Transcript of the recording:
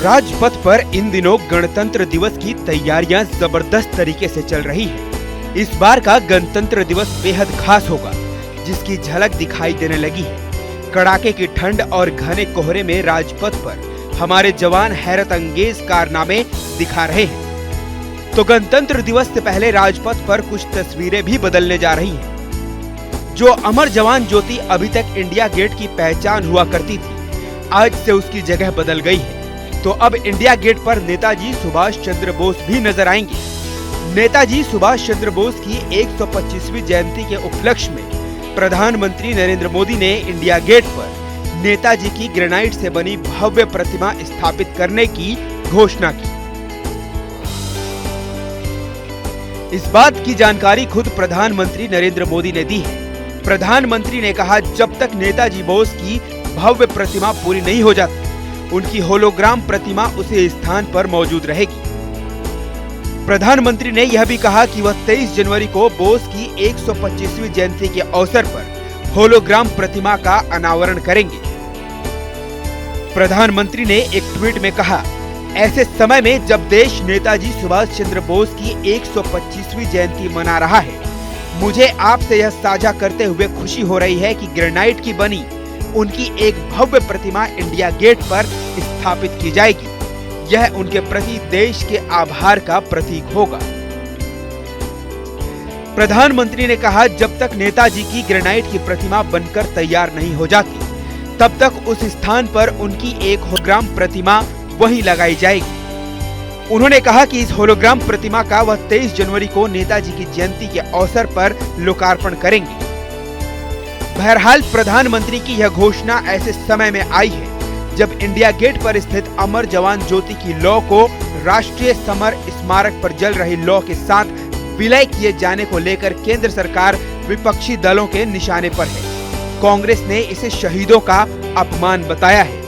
राजपथ पर इन दिनों गणतंत्र दिवस की तैयारियां जबरदस्त तरीके से चल रही है। इस बार का गणतंत्र दिवस बेहद खास होगा, जिसकी झलक दिखाई देने लगी है। कड़ाके की ठंड और घने कोहरे में राजपथ पर हमारे जवान हैरत अंगेज कारनामे दिखा रहे हैं। तो गणतंत्र दिवस से पहले राजपथ पर कुछ तस्वीरें भी बदलने जा रही हैं। जो अमर जवान ज्योति अभी तक इंडिया गेट की पहचान हुआ करती थी, आज से उसकी जगह बदल गई है। तो अब इंडिया गेट पर नेताजी सुभाष चंद्र बोस भी नजर आएंगे। नेताजी सुभाष चंद्र बोस की 125वीं जयंती के उपलक्ष्य में प्रधानमंत्री नरेंद्र मोदी ने इंडिया गेट पर नेताजी की ग्रेनाइट से बनी भव्य प्रतिमा स्थापित करने की घोषणा की। इस बात की जानकारी खुद प्रधानमंत्री नरेंद्र मोदी ने दी है। प्रधानमंत्री ने कहा, जब तक नेताजी बोस की भव्य प्रतिमा पूरी नहीं हो जाती, उनकी होलोग्राम प्रतिमा उसी स्थान पर मौजूद रहेगी। प्रधानमंत्री ने यह भी कहा कि वह 23 जनवरी को बोस की 125वीं जयंती के अवसर पर होलोग्राम प्रतिमा का अनावरण करेंगे। प्रधानमंत्री ने एक ट्वीट में कहा, ऐसे समय में जब देश नेताजी सुभाष चंद्र बोस की 125वीं जयंती मना रहा है, मुझे आपसे यह साझा करते हुए खुशी हो रही है कि ग्रेनाइट की बनी उनकी एक भव्य प्रतिमा इंडिया गेट पर स्थापित की जाएगी। यह उनके प्रति देश के आभार का प्रतीक होगा। प्रधानमंत्री ने कहा, जब तक नेताजी की ग्रेनाइट की प्रतिमा बनकर तैयार नहीं हो जाती, तब तक उस स्थान पर उनकी एक होलोग्राम प्रतिमा वहीं लगाई जाएगी। उन्होंने कहा कि इस होलोग्राम प्रतिमा का वह 23 जनवरी को नेताजी की जयंती के अवसर पर लोकार्पण करेंगे। बहरहाल प्रधानमंत्री की यह घोषणा ऐसे समय में आई है जब इंडिया गेट पर स्थित अमर जवान ज्योति की लौ को राष्ट्रीय समर स्मारक पर जल रही लौ के साथ विलय किए जाने को लेकर केंद्र सरकार विपक्षी दलों के निशाने पर है। कांग्रेस ने इसे शहीदों का अपमान बताया है।